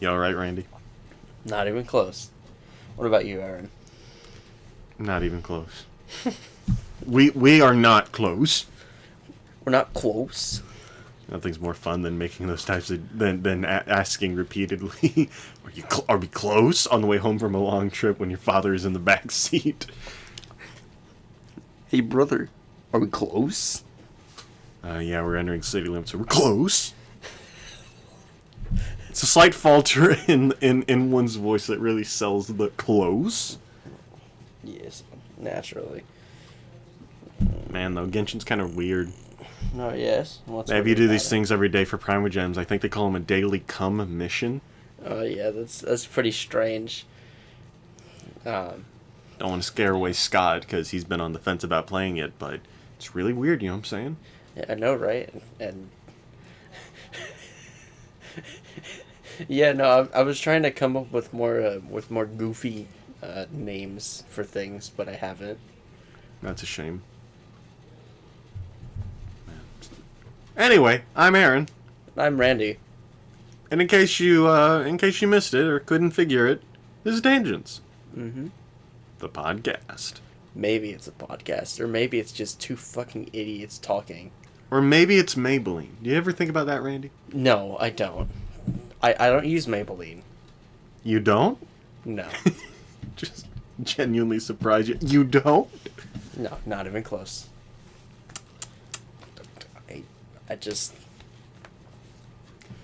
You alright, Randy? Not even close. What about you, Aaron? Not even close. We are not close. We're not close. Nothing's more fun than making those types of than asking repeatedly, "Are we close?" on the way home from a long trip when your father is in the back seat. Hey, brother, are we close? Yeah, we're entering city limits, so we're close. It's a slight falter in one's voice that really sells the close. Yes, naturally. Man, though, Genshin's kind of weird. Oh, yes. They have you do these things every day for Primogems. I think they call them a daily cum mission. Oh, yeah, that's pretty strange. Don't want to scare away Scott because he's been on the fence about playing it, but it's really weird, you know what I'm saying? Yeah, I know, right? And yeah, no, I was trying to come up with more goofy names for things, but I haven't. That's a shame. Anyway, I'm Aaron. I'm Randy. And in case you missed it or couldn't figure it, this is Tangents. Mm-hmm. The podcast. Maybe it's a podcast, or maybe it's just two fucking idiots talking. Or maybe it's Maybelline. Do you ever think about that, Randy? No, I don't. I don't use Maybelline. You don't? No. Just genuinely surprised you. You don't? No, not even close. I just...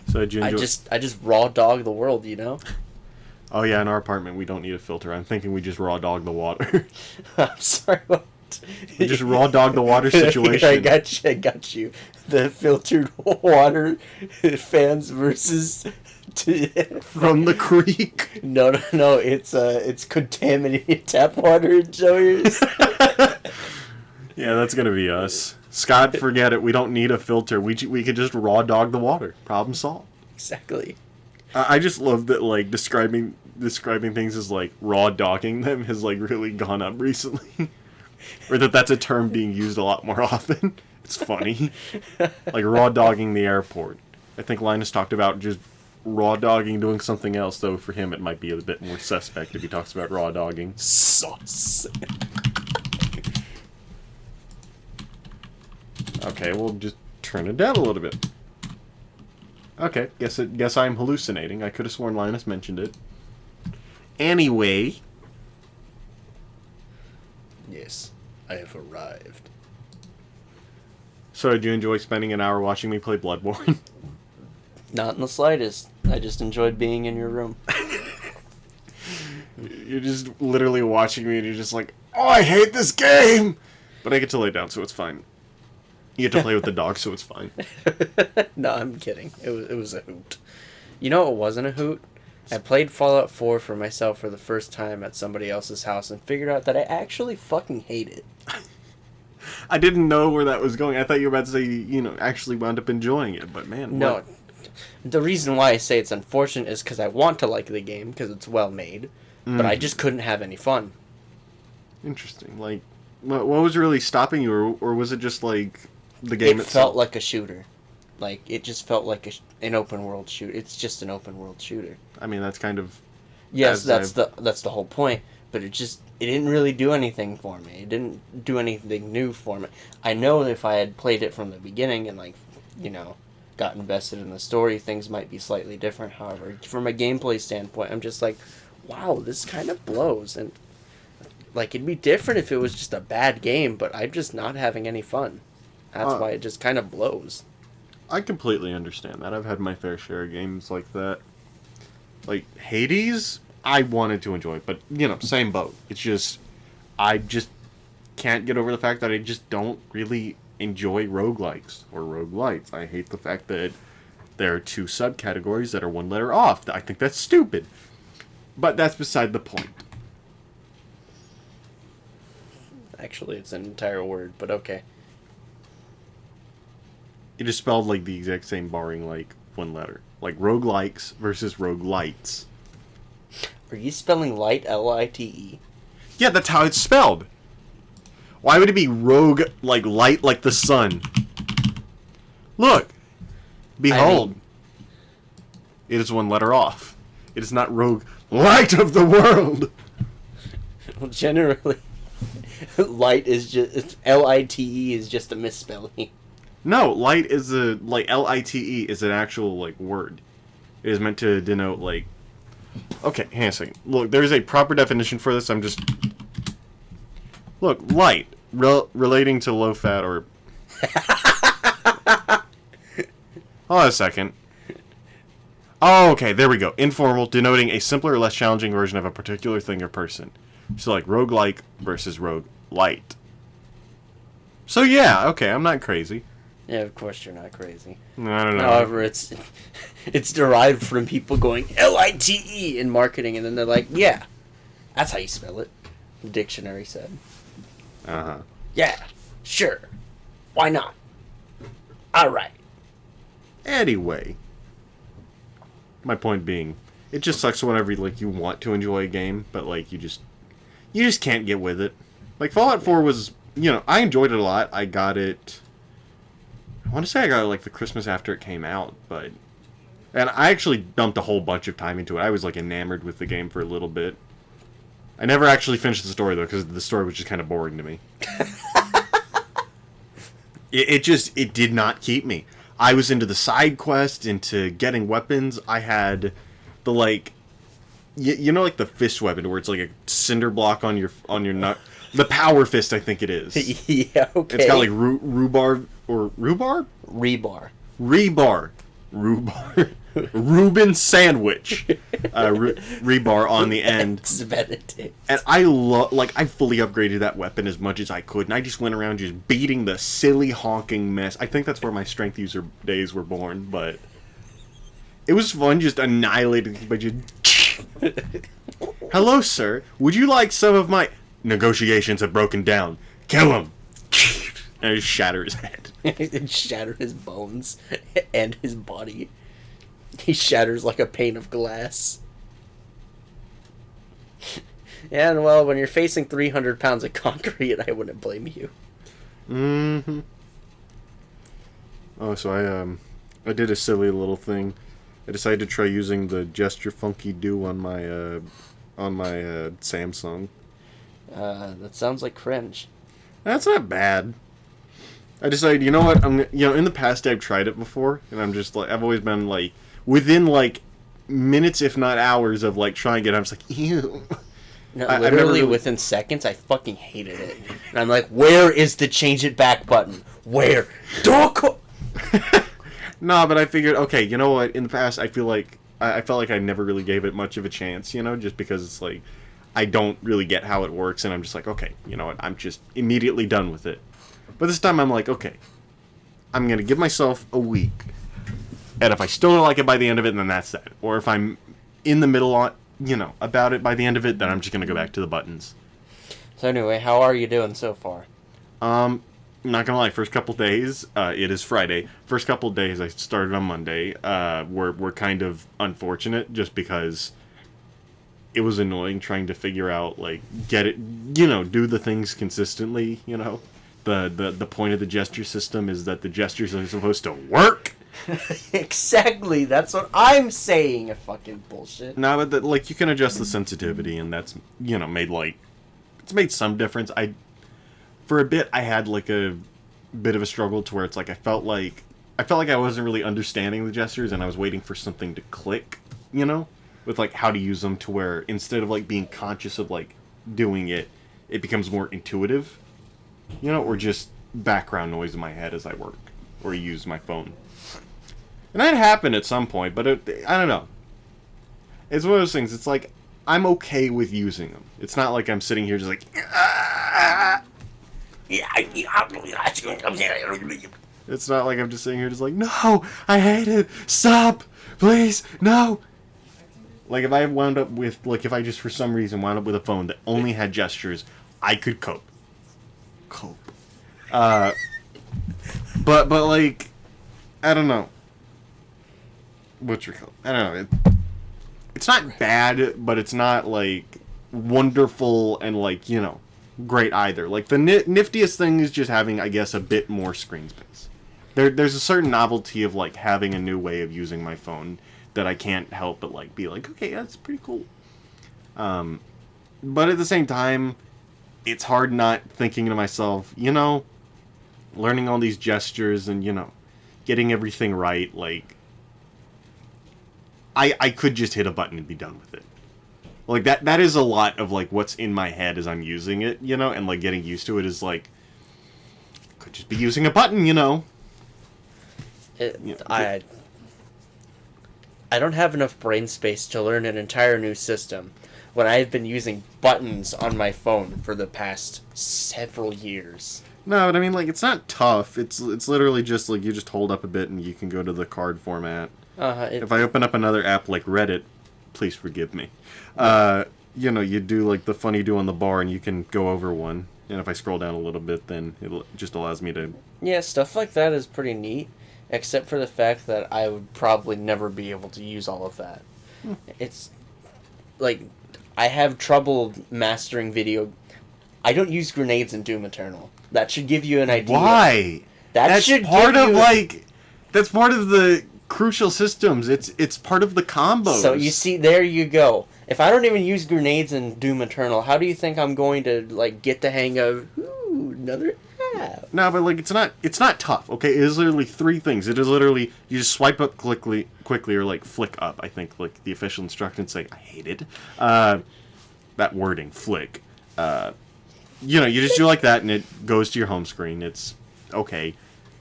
So did you enjoy... I just raw dog the world, you know? Oh yeah, in our apartment we don't need a filter. I'm thinking we just raw dog the water. I'm sorry, what? We just raw dog the water situation. I got you. The filtered water fans versus... From the creek. No, it's contaminated tap water enjoyers. Yeah, that's gonna be us. Scott, forget it. We don't need a filter. We could just raw dog the water. Problem solved. Exactly. I just love that, like, describing things as, like, raw dogging them has, like, really gone up recently. Or that's a term being used a lot more often. It's funny. Like, raw dogging the airport. I think Linus talked about just raw dogging doing something else, though for him it might be a bit more suspect if he talks about raw dogging. Sauce. Okay, we'll just turn it down a little bit. Okay, guess I'm hallucinating. I could have sworn Linus mentioned it. Anyway. Yes, I have arrived. So, did you enjoy spending an hour watching me play Bloodborne? Not in the slightest. I just enjoyed being in your room. You're just literally watching me and you're just like, oh, I hate this game! But I get to lay down, so it's fine. You get to play with the dog, so it's fine. No, I'm kidding. It was a hoot. You know what wasn't a hoot? I played Fallout 4 for myself for the first time at somebody else's house and figured out that I actually fucking hate it. I didn't know where that was going. I thought you were about to say, you know, actually wound up enjoying it, but man. No. What? The reason why I say it's unfortunate is because I want to like the game, because it's well made, but I just couldn't have any fun. Interesting. Like, what was really stopping you, or was it just, like, the game itself? It felt like a shooter. Like, it just felt like an open world shooter. It's just an open world shooter. I mean, that's kind of... Yes, that's the whole point. But it didn't really do anything for me. It didn't do anything new for me. I know if I had played it from the beginning and, like, you know, got invested in the story, things might be slightly different. However, from a gameplay standpoint, I'm just like, wow, this kind of blows. And, like, it'd be different if it was just a bad game, but I'm just not having any fun. That's why it just kind of blows. I completely understand that. I've had my fair share of games like that. Like, Hades, I wanted to enjoy, but, you know, same boat. It's just, I just can't get over the fact that I just don't really enjoy roguelikes or roguelites. I hate the fact that there are two subcategories that are one letter off. I think that's stupid. But that's beside the point. Actually, it's an entire word, but okay. It is spelled like the exact same, barring like one letter. Like roguelikes versus roguelites. Are you spelling light L-I-T-E? Yeah, that's how it's spelled. Why would it be rogue like light like the sun? Look. Behold. It is one letter off. It is not rogue light of the world. Well, generally, light is just LITE is just a misspelling. No, light is LITE is an actual like word. It is meant to denote like. Okay, hang on a second. Look, there's a proper definition for this. Look, light relating to low fat or. Hold on a second. Oh, okay, there we go. Informal, denoting a simpler or less challenging version of a particular thing or person. So like roguelike versus roguelite. So yeah, okay, I'm not crazy. Yeah, of course you're not crazy. I don't know. However, it's derived from people going LITE in marketing, and then they're like, yeah, that's how you spell it. The dictionary said. Uh-huh. Yeah, sure. Why not? All right. Anyway, my point being, it just sucks whenever like you want to enjoy a game, but like you just can't get with it. Like Fallout 4 was, I enjoyed it a lot. I got it. I want to say I got it like the Christmas after it came out, and I actually dumped a whole bunch of time into it. I was like enamored with the game for a little bit. I never actually finished the story though, because the story was just kind of boring to me. It did not keep me. I was into the side quest, into getting weapons. I had the like, like the fist weapon where it's like a cinder block on your nut. The power fist, I think it is. Yeah, okay. It's got like rhubarb or rhubarb? Rebar. Reuben sandwich. Rebar on the end. And I fully upgraded that weapon as much as I could, and I just went around just beating the silly honking mess. I think that's where my strength user days were born, but it was fun just annihilating by just hello, sir. Would you like some of my negotiations have broken down? Kill him. And I just shatter his head. And shatter his bones and his body. He shatters like a pane of glass. And well, when you're facing 300 pounds of concrete, I wouldn't blame you. Mm-hmm. Oh, so I did a silly little thing. I decided to try using the gesture funky do on my Samsung. That sounds like cringe. That's not bad. I decided, you know what? In the past I've tried it before, and I'm just like, I've always been like, within like minutes, if not hours, of like trying it, I'm just like, ew. No, literally within seconds, I fucking hated it. And I'm like, where is the change it back button? Where? Nah, but I figured, okay, you know what? In the past, I felt like I never really gave it much of a chance, just because it's like, I don't really get how it works, and I'm just like, okay, you know what? I'm just immediately done with it. But this time I'm like, okay, I'm going to give myself a week. And if I still don't like it by the end of it, then that's that. Or if I'm in the middle on, about it by the end of it, then I'm just going to go back to the buttons. So anyway, how are you doing so far? I'm not going to lie, first couple days, it is Friday. First couple days I started on Monday, were kind of unfortunate just because it was annoying trying to figure out, like, get it, do the things consistently, The point of the gesture system is that the gestures are supposed to work. Exactly, that's what I'm saying. Fucking bullshit. No, but you can adjust the sensitivity, and that's it's made some difference. For a bit I had like a bit of a struggle to where it's like I felt like I wasn't really understanding the gestures, and I was waiting for something to click, with like how to use them to where instead of like being conscious of like doing it, it becomes more intuitive. Or just background noise in my head as I work or use my phone. And that happened at some point, but I don't know. It's one of those things, it's like, I'm okay with using them. It's not like I'm sitting here just like, it's not like I'm just sitting here just like, no, I hate it, stop, please, no. Like, if I wound up with, like, if I just for some reason wound up with a phone that only had gestures, I could cope. But like, I don't know. I don't know. It's not bad, but it's not like wonderful and like great either. Like the niftiest thing is just having, I guess, a bit more screen space. There's a certain novelty of like having a new way of using my phone that I can't help but like be like, okay, that's pretty cool. But at the same time, it's hard not thinking to myself, learning all these gestures and, getting everything right, like, I could just hit a button and be done with it. Like, that is a lot of, like, what's in my head as I'm using it, and, like, getting used to it is, like, could just be using a button, I don't have enough brain space to learn an entire new system when I've been using buttons on my phone for the past several years. No, but I mean, like, it's not tough. It's literally just, like, you just hold up a bit and you can go to the card format. If I open up another app like Reddit, please forgive me. You do, like, the funny do on the bar and you can go over one. And if I scroll down a little bit, then it just allows me to... Yeah, stuff like that is pretty neat, except for the fact that I would probably never be able to use all of that. It's, like, I have trouble mastering video... I don't use grenades in Doom Eternal. That should give you an idea. Why? That's part of the crucial systems. It's part of the combos. So you see, there you go. If I don't even use grenades in Doom Eternal, how do you think I'm going to like get the hang of another app? No, but like it's not tough. Okay, it is literally 3 things. It is literally you just swipe up quickly or like flick up. I think like the official instructions say. I hate it. That wording, flick. You just do like that and it goes to your home screen. It's okay.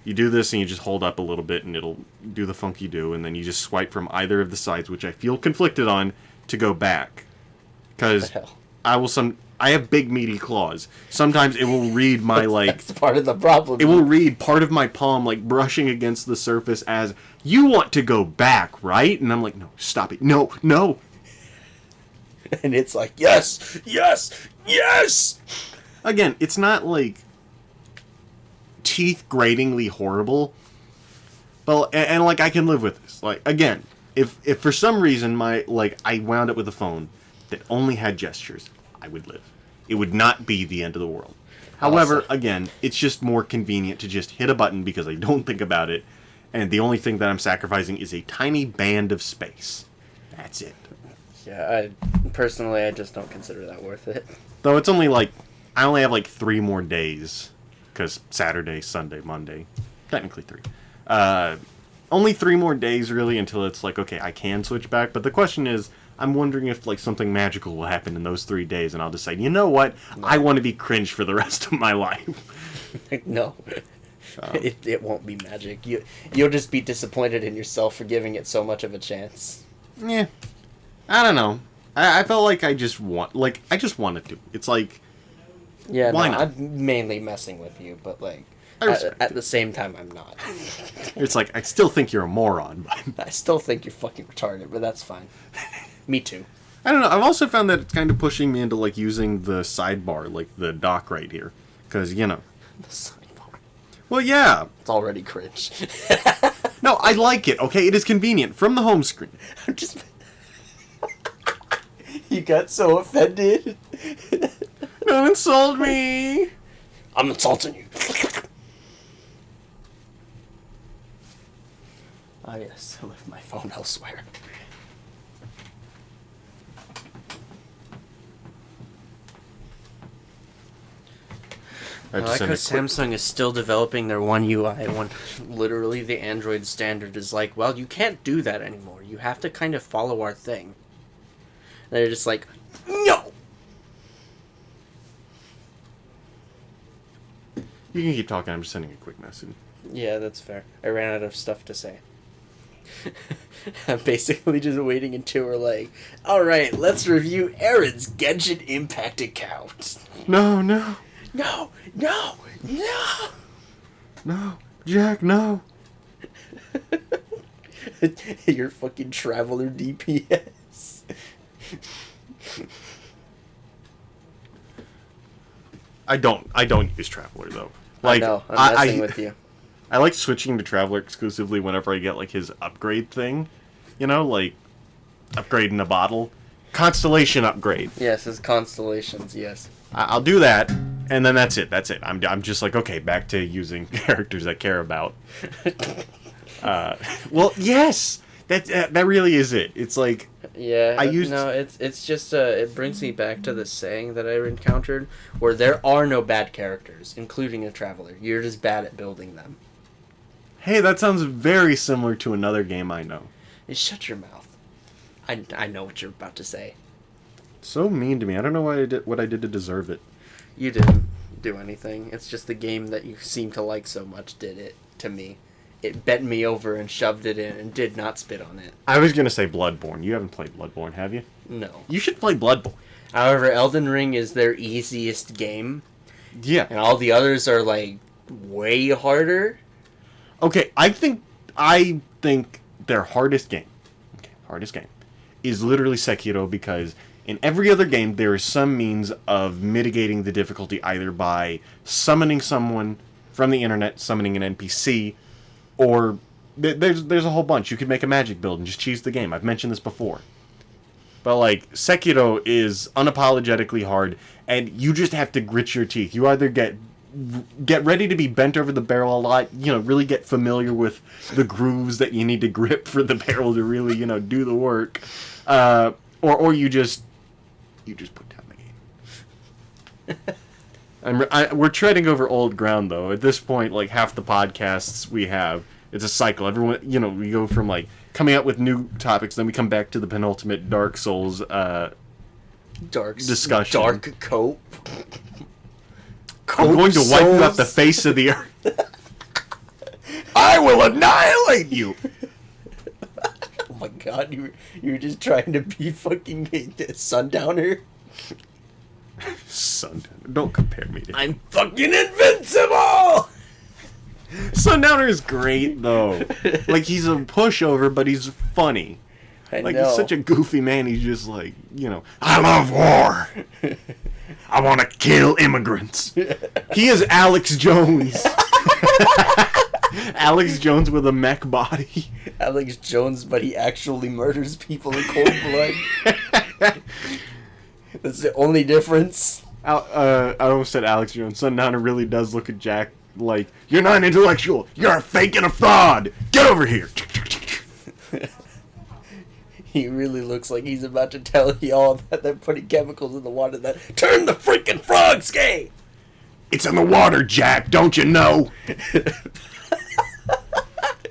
You do this and you just hold up a little bit and it'll do the funky do, and then you just swipe from either of the sides, which I feel conflicted on, to go back. Because I have big meaty claws. Sometimes it will read my like... That's part of the problem. It will read part of my palm like brushing against the surface as, you want to go back, right? And I'm like, no, stop it. No. And it's like, yes! Again, it's not like teeth gratingly horrible, but and like I can live with this. Like again, if for some reason I wound up with a phone that only had gestures, I would live. It would not be the end of the world. However, again, it's just more convenient to just hit a button because I don't think about it, and the only thing that I'm sacrificing is a tiny band of space. That's it. Yeah, I just don't consider that worth it. Though it's only like I only have like 3 more days. Because Saturday, Sunday, Monday. Technically 3. Only 3 more days, really, until it's like, okay, I can switch back. But the question is, I'm wondering if like something magical will happen in those 3 days, and I'll decide, you know what? No. I want to be cringe for the rest of my life. No. It won't be magic. You'll just be disappointed in yourself for giving it so much of a chance. Yeah. I don't know. I felt like I just wanted to. It's like... Yeah, why not? I'm mainly messing with you, but like at the same time, I'm not. It's like I still think you're a moron, but I still think you're fucking retarded, but that's fine. Me too. I don't know. I've also found that it's kind of pushing me into like using the sidebar, like the dock right here, because the sidebar. Well, yeah, it's already cringe. No, I like it. Okay, it is convenient from the home screen. I'm just. You got so offended. Don't insult me! I'm insulting you. Oh yes, I left my phone elsewhere. I like how Samsung is still developing their One UI when literally the Android standard is like, well, you can't do that anymore. You have to kind of follow our thing. And they're just like, no! You can keep talking, I'm just sending a quick message. Yeah, that's fair. I ran out of stuff to say. I'm basically just waiting until we're like, alright, let's review Aaron's Genshin Impact account. No. No, Jack, no. Your fucking Traveler DPS. I don't use Traveler though. Like, I know, I'm messing with you. I like switching to Traveler exclusively whenever I get like his upgrade thing. Like upgrade in a bottle. Constellation upgrade. Yes, his constellations, yes. I'll do that, and then that's it. I'm just like, okay, back to using characters I care about. Well, yes! That really is it. It's like Yeah, I used no, it's just it brings me back to the saying that I encountered, where there are no bad characters, including a traveler. You're just bad at building them. hey, that sounds very similar to another game I know. Shut your mouth. I know what you're about to say. So mean to me. I don't know what I did to deserve it. You didn't do anything. It's just the game that you seem to like so much did it to me. It bent me over and shoved it in and did not spit on it. I was gonna say Bloodborne. You haven't played Bloodborne, have you? No. You should play Bloodborne. However, Elden Ring is their easiest game, Yeah. and all the others are like way harder. Okay, I think their hardest game, is literally Sekiro, because in every other game there is some means of mitigating the difficulty, either by summoning someone from the internet, summoning an NPC, or there's a whole bunch. You could make a magic build and just cheese the game. I've mentioned this before. But like Sekiro is unapologetically hard, and you just have to grit your teeth. You either get ready to be bent over the barrel a lot, really get familiar with the grooves that you need to grip for the barrel to really, do the work, or you just put down the game. We're treading over old ground, though. At this point, like half the podcasts we have, it's a cycle. Everyone, we go from like coming up with new topics, then we come back to the penultimate Dark Souls discussion. Dark cope. I'm going to wipe you off the face of the earth. I will annihilate you. Oh my god, you were just trying to be fucking Sundowner? Sundowner. Don't compare me to him. I'm fucking invincible! Sundowner is great, though. Like, he's a pushover, but he's funny. I Like, know. he's such a goofy man. He's just like, I love war. I want to kill immigrants. He is Alex Jones. Alex Jones with a mech body. Alex Jones, but he actually murders people in cold blood. That's the only difference. I almost said Alex Jones. Sundowner really does look at Jack like, you're not intellectual. You're a fake and a fraud. Get over here. He really looks like he's about to tell y'all that they're putting chemicals in the water that turn the freaking frogs gay. It's in the water, Jack. Don't you know?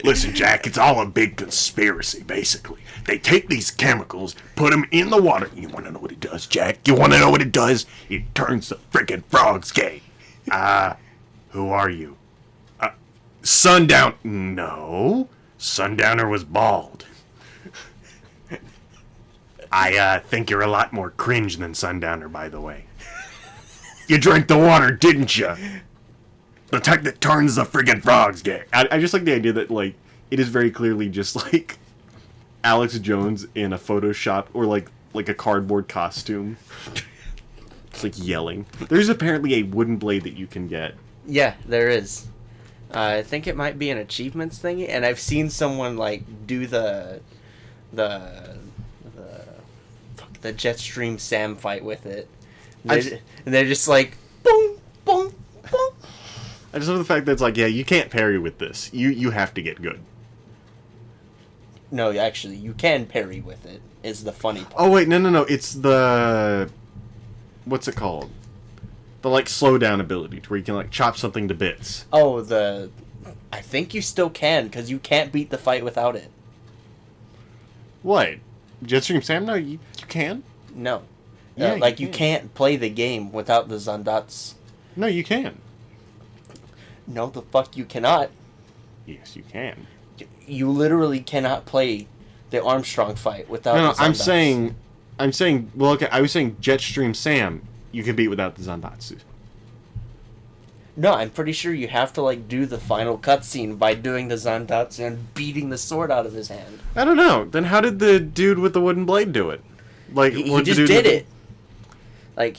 Listen, Jack, it's all a big conspiracy, basically. They take these chemicals, put them in the water. You want to know what it does, Jack? You want to know what it does? It turns the freaking frogs gay. Who are you? Sundown. No. Sundowner was bald. I think you're a lot more cringe than Sundowner, by the way. You drank the water, didn't you? The type that turns the friggin' frogs gay. I just like the idea that, like, it is very clearly just, like, Alex Jones in a Photoshop or, like a cardboard costume. It's, like, yelling. There's apparently a wooden blade that you can get. Yeah, there is. I think it might be an achievements thingy, and I've seen someone, like, do the Jetstream Sam fight with it. And they're just like, boom, boom, boom. I just love the fact that it's like, yeah, you can't parry with this. You have to get good. No, actually, you can parry with it, is the funny part. Oh, wait, no. It's the... What's it called? The, like, slow down ability, to where you can, like, chop something to bits. Oh, I think you still can, because you can't beat the fight without it. What? Jetstream Sam? No, you can. No. Yeah, you can't play the game without the Zandats. No, you can. No, the fuck you cannot. Yes, you can. You literally cannot play the Armstrong fight without No, the Zandats. I'm saying, well, okay, I was saying Jetstream Sam, you can beat without the Zandatsu. No, I'm pretty sure you have to, like, do the final cutscene by doing the Zandatsu and beating the sword out of his hand. I don't know. Then how did the dude with the wooden blade do it? Like, He what just the dude did it. Like,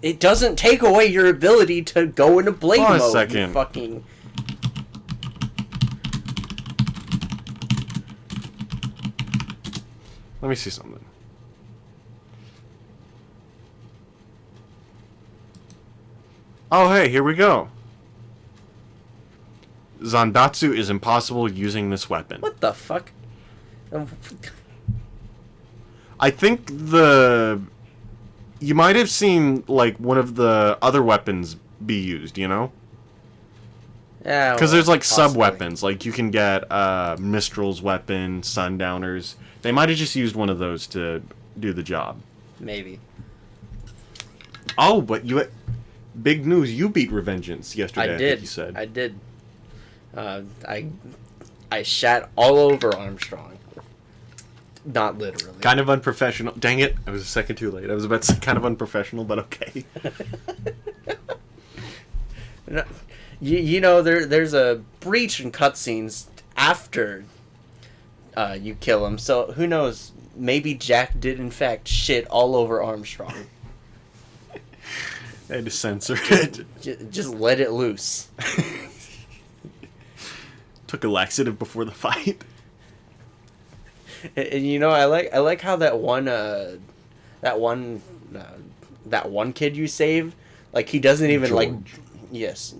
it doesn't take away your ability to go into blade Hold on a mode. second. You fucking... Let me see something. Oh, hey, here we go. Zandatsu is impossible using this weapon. What the fuck? I think you might have seen like one of the other weapons be used, you know? Yeah, Because there's like possibly. sub-weapons. Like you can get Mistral's weapon, Sundowners. They might have just used one of those to do the job. Maybe. Oh, but big news, you beat Revengeance yesterday, I did. think you said. I did. I shat all over Armstrong. Not literally. Kind of unprofessional. Dang it, I was a second too late. I was about to say kind of unprofessional, but okay. You know, there's a breach in cutscenes after you kill him, so who knows? Maybe Jack did in fact shit all over Armstrong. I had to censor it. Just let it loose. Took a laxative before the fight. And you know, I like how that one kid you save, like he doesn't even George. Yes,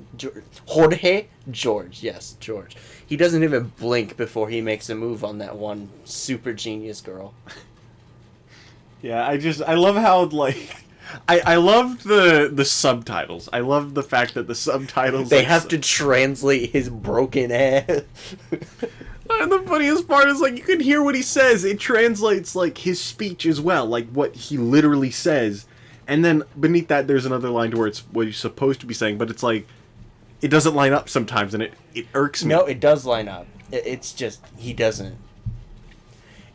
Jorge? George, yes, George. He doesn't even blink before he makes a move on that one super genius girl. Yeah, I love how, like, I love the subtitles. I love the fact that the subtitles... They like, have to translate his broken ass. And the funniest part is, like, you can hear what he says. It translates, like, his speech as well, like, what he literally says. And then beneath that, there's another line to where it's what he's supposed to be saying, but it's like, it doesn't line up sometimes, and it irks me. No, it does line up. It's just, he doesn't.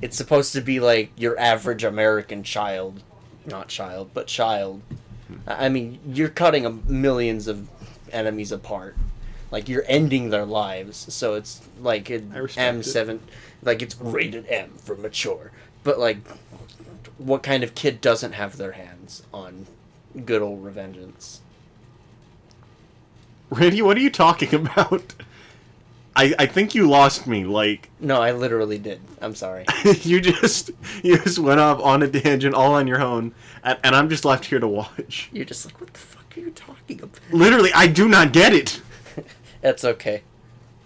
It's supposed to be like your average American child. Not child, but child. I mean, you're cutting millions of enemies apart. Like, you're ending their lives. So it's like an M7. Like, it's rated M for mature. But, like, what kind of kid doesn't have their hands on good old Revengeance? Randy, what are you talking about? I think you lost me, like... No, I literally did. I'm sorry. you just went off on a tangent all on your own, and I'm just left here to watch. You're just like, what the fuck are you talking about? Literally, I do not get it. That's okay.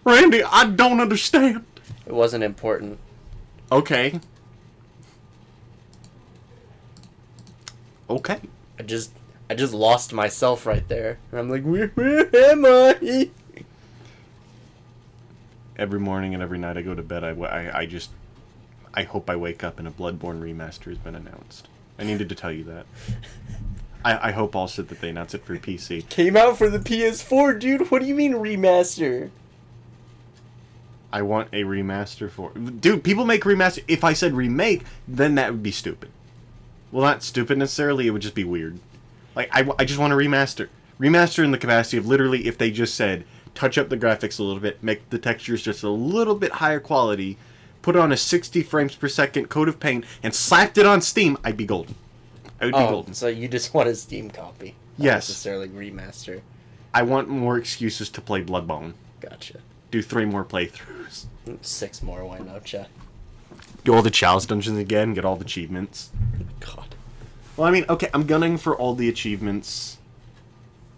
Randy, I don't understand. It wasn't important. Okay. Okay. I just lost myself right there. And I'm like, where am I? Every morning and every night I go to bed, I hope I wake up and a Bloodborne remaster has been announced. I needed to tell you that. I hope also that they announce it for PC. Came out for the PS4, dude. What do you mean remaster? I want a remaster for... Dude, people make remaster... If I said remake, then that would be stupid. Well, not stupid necessarily, it would just be weird. Like, I just want a remaster. Remaster in the capacity of literally if they just said... touch up the graphics a little bit, make the textures just a little bit higher quality, put on a 60 frames per second coat of paint, and slapped it on Steam, I'd be golden. I would be golden. So you just want a Steam copy? Not Yes. necessarily remaster. I want more excuses to play Bloodborne. Gotcha. Do 3 more playthroughs. 6 more, why not, Chet? Do all the chalice dungeons again, get all the achievements. God. Well, I mean, okay, I'm gunning for all the achievements.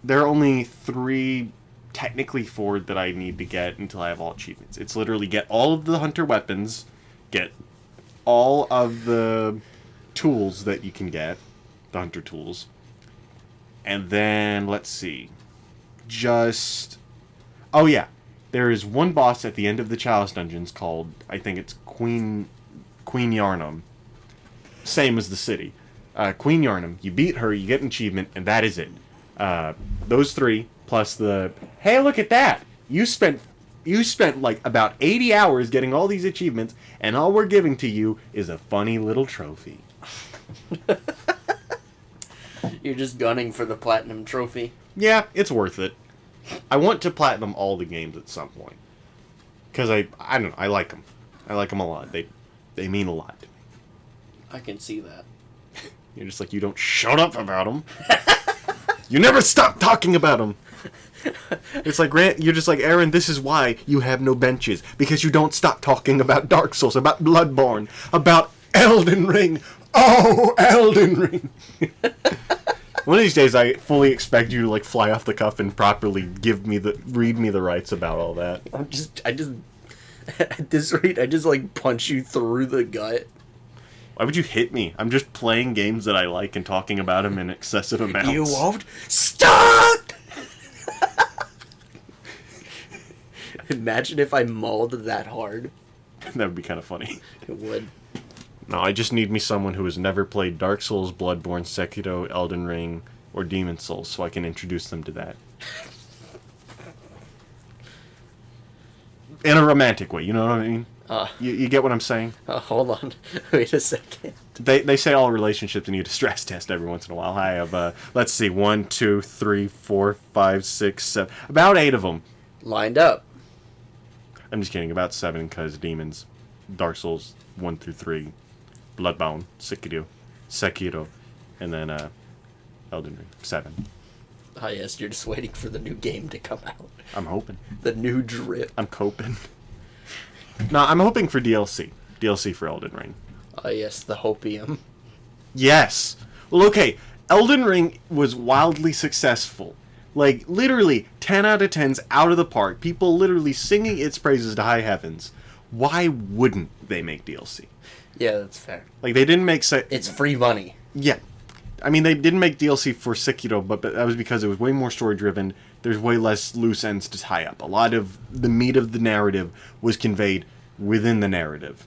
There are only 3... technically 4 that I need to get until I have all achievements. It's literally get all of the hunter weapons, get all of the tools that you can get, the hunter tools, and then, let's see, oh yeah, there is one boss at the end of the Chalice dungeons called, I think it's Queen Yarnum, same as the city. Queen Yarnum, you beat her, you get an achievement, and that is it. Those 3, plus the, hey, look at that! You spent like about 80 hours getting all these achievements, and all we're giving to you is a funny little trophy. You're just gunning for the platinum trophy. Yeah, it's worth it. I want to platinum all the games at some point. Because I don't know, I like them. I like them a lot. They mean a lot to me. I can see that. You're just like, you don't shut up about them. You never stop talking about them. It's like, you're just like, Aaron, this is why you have no benches. Because you don't stop talking about Dark Souls, about Bloodborne, about Elden Ring. Oh, Elden Ring. One of these days, I fully expect you to, like, fly off the cuff and properly read me the rights about all that. At this rate, I just like punch you through the gut. Why would you hit me? I'm just playing games that I like and talking about them in excessive amounts. You won't stop! Imagine if I mauled that hard. That would be kind of funny. It would. No, I just need me someone who has never played Dark Souls, Bloodborne, Sekiro, Elden Ring, or Demon Souls, so I can introduce them to that. In a romantic way, you know what I mean? You get what I'm saying? Hold on. Wait a second. They say all relationships need a stress test every once in a while. I have, let's see, 1, 2, 3, 4, 5, 6, 7, about 8 of them. Lined up. I'm just kidding, about 7, because Demons, Dark Souls 1 through 3, Bloodborne, Sekiro, and then Elden Ring, 7. Ah, yes, you're just waiting for the new game to come out. I'm hoping. The new drip. I'm coping. No, I'm hoping for DLC. DLC for Elden Ring. Ah, yes, the hopium. Yes! Well, okay, Elden Ring was wildly successful. Like, literally, 10 out of 10's out of the park. People literally singing its praises to high heavens. Why wouldn't they make DLC? Yeah, that's fair. Like, they didn't make... It's free money. Yeah. I mean, they didn't make DLC for Sekiro, but that was because it was way more story-driven. There's way less loose ends to tie up. A lot of the meat of the narrative was conveyed within the narrative.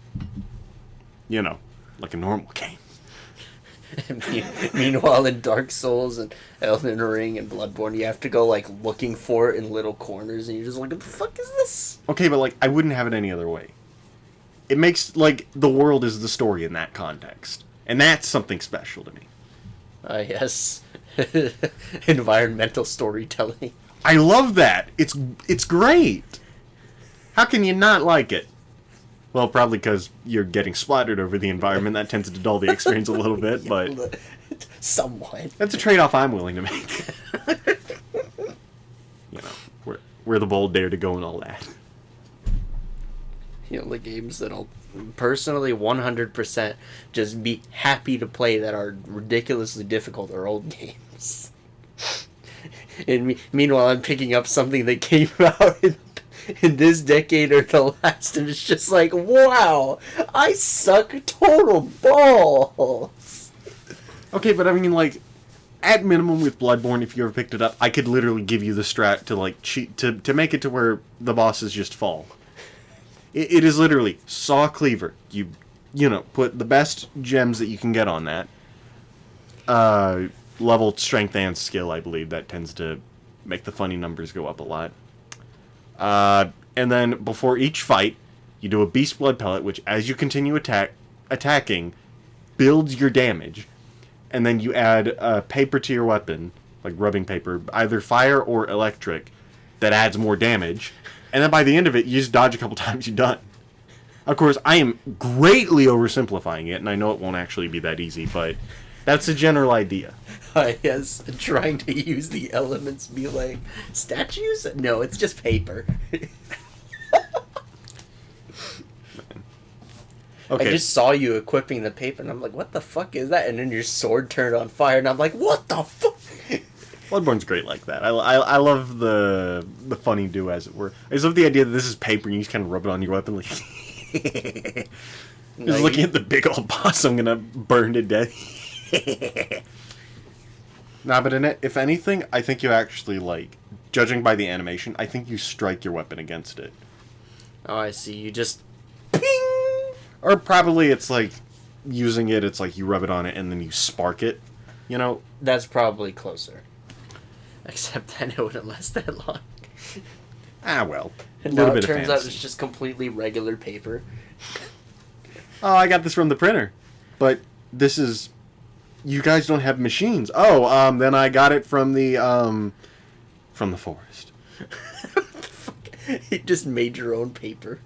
You know, like a normal game. Meanwhile, in Dark Souls and Elden Ring and Bloodborne, you have to go, like, looking for it in little corners, and you're just like, what the fuck is this? Okay, but, like, I wouldn't have it any other way. It makes, like, the world is the story in that context. And that's something special to me. Yes. Environmental storytelling. I love that. It's great. How can you not like it? Well, probably because you're getting splattered over the environment. That tends to dull the experience a little bit, but... Somewhat. That's a trade-off I'm willing to make. You know, we're the bold dare to go and all that. You know, the games that I'll personally 100% just be happy to play that are ridiculously difficult are old games. And meanwhile, I'm picking up something that came out in this decade or the last, and it's just like, wow, I suck total balls. Okay, but I mean, like, at minimum with Bloodborne, if you ever picked it up, I could literally give you the strat to, like, cheat, to make it to where the bosses just fall. It is literally saw cleaver. You know, put the best gems that you can get on that. Level strength and skill, I believe. That tends to make the funny numbers go up a lot. And then before each fight, you do a beast blood pellet, which as you continue attacking, builds your damage. And then you add paper to your weapon, like rubbing paper, either fire or electric, that adds more damage. And then by the end of it, you just dodge a couple times, you're done. Of course, I am greatly oversimplifying it, and I know it won't actually be that easy, but that's the general idea. Yes, trying to use the elements, be like, statues? No, it's just paper. Okay. I just saw you equipping the paper, and I'm like, what the fuck is that? And then your sword turned on fire, and I'm like, what the fuck? Bloodborne's great like that. I love the funny do, as it were. I just love the idea that this is paper and you just kind of rub it on your weapon. Like, just looking at the big old boss I'm gonna burn to death. Nah, but in it, if anything, I think you actually, like, judging by the animation, I think you strike your weapon against it. Oh, I see. You just ping! Or probably it's like using it, it's like you rub it on it and then you spark it. You know? That's probably closer. Except then it wouldn't last that long. Ah, well. And A now little it bit of turns out fantasy. it's just completely regular paper. Oh, I got this from the printer. But this is... You guys don't have machines. Oh, then I got it from the forest. You just made your own paper.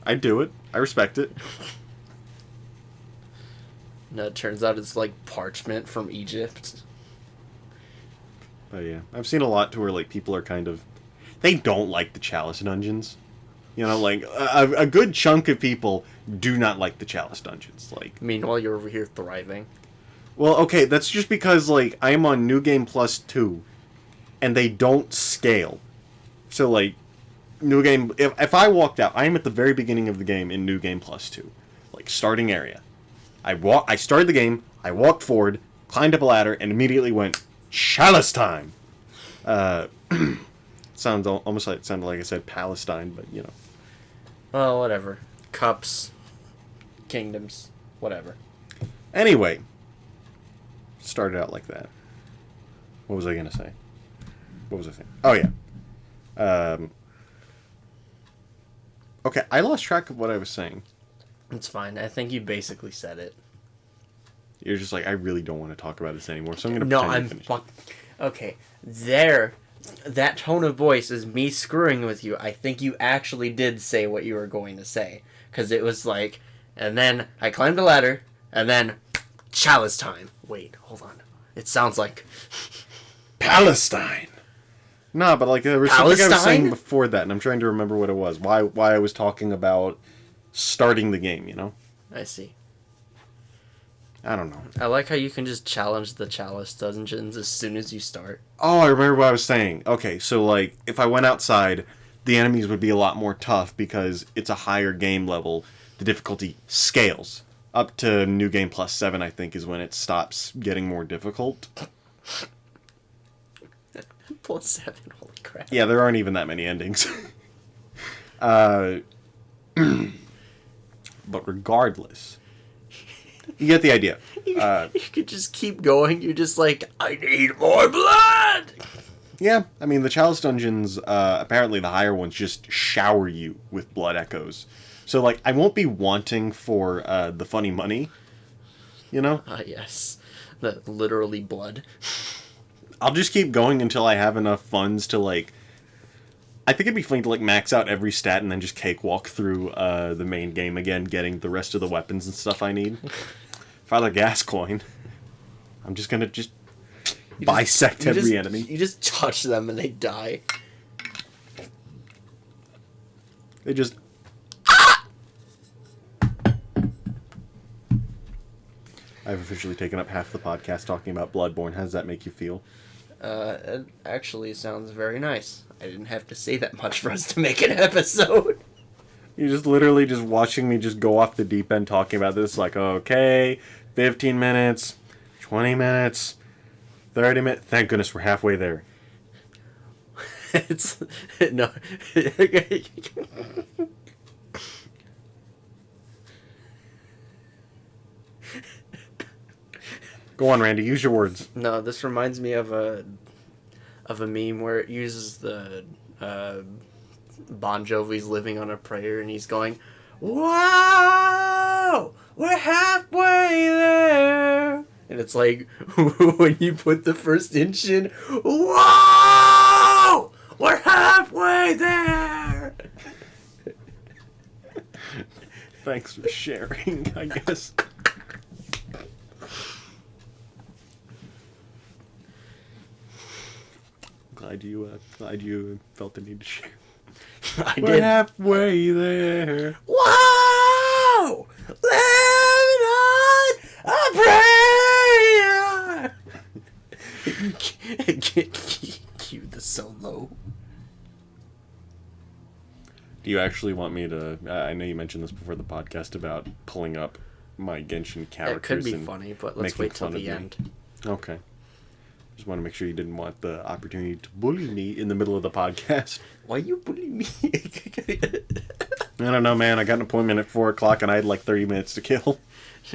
I do it. I respect it. No, it turns out it's like parchment from Egypt. But yeah, I've seen a lot to where, like, people are kind of... They don't like the Chalice dungeons. You know, like, a good chunk of people do not like the Chalice dungeons. Like, Meanwhile, you're over here thriving. well, okay, that's just because, like, I am on New Game Plus 2, and they don't scale. So, like, New game. If I walked out, I am at the very beginning of the game in New Game Plus 2, like starting area. I started the game. I walked forward, climbed up a ladder, and immediately went chalice time. Sounds almost like it sounded like I said Palestine, but you know. Well, whatever. Cups, kingdoms, whatever. Anyway, started out like that. What was I gonna say? What was I saying? Oh yeah. Okay, I lost track of what I was saying. It's fine. I think you basically said it. You're just like, I really don't want to talk about this anymore, so I'm gonna No, pretend you finished. Okay, there. That tone of voice is me screwing with you. I think you actually did say what you were going to say. Because it was like, and then I climbed a ladder, and then chalice time. Wait, hold on. It sounds like Palestine. Nah, but like there was something I was saying before that, and I'm trying to remember what it was. Why I was talking about starting the game, you know? I see. I don't know. I like how you can just challenge the chalice dungeons as soon as you start. Oh, I remember what I was saying. Okay, so like if I went outside, the enemies would be a lot more tough because it's a higher game level. The difficulty scales. Up to New Game Plus 7, I think, is when it stops getting more difficult. Plus 7, holy crap. Yeah, there aren't even that many endings. But regardless, you get the idea. You could just keep going. You're just like, I need more blood! Yeah, I mean, the chalice dungeons, apparently the higher ones just shower you with blood echoes. So, like, I won't be wanting for the funny money, you know? Yes. The literally blood. I'll just keep going until I have enough funds to, like... I think it'd be funny to, like, max out every stat and then just cakewalk through the main game again, getting the rest of the weapons and stuff I need. Father Gascoigne. I'm just gonna bisect every enemy. You just touch them and they die. They just... I've officially taken up half the podcast talking about Bloodborne. How does that make you feel? It actually sounds very nice. I didn't have to say that much for us to make an episode. You're just literally just watching me just go off the deep end talking about this. Like, okay, 15 minutes, 20 minutes, 30 minutes. Thank goodness we're halfway there. It's... No. Go on, Randy. Use your words. No, this reminds me of a meme where it uses the Bon Jovi's "Living on a Prayer" and he's going, "Wow, we're halfway there," and it's like when you put the first inch in, "Whoa, we're halfway there." Thanks for sharing, I guess. Glad you felt the need to share. We're did. halfway there. Wow! Living on a prayer! Cue the solo. Do you actually want me to... I know you mentioned this before the podcast about pulling up my Genshin characters. It could be funny, but let's wait till the end. Okay. Just want to make sure you didn't want the opportunity to bully me in the middle of the podcast. Why you bully me? I don't know, man. I got an appointment at 4 o'clock and I had like 30 minutes to kill.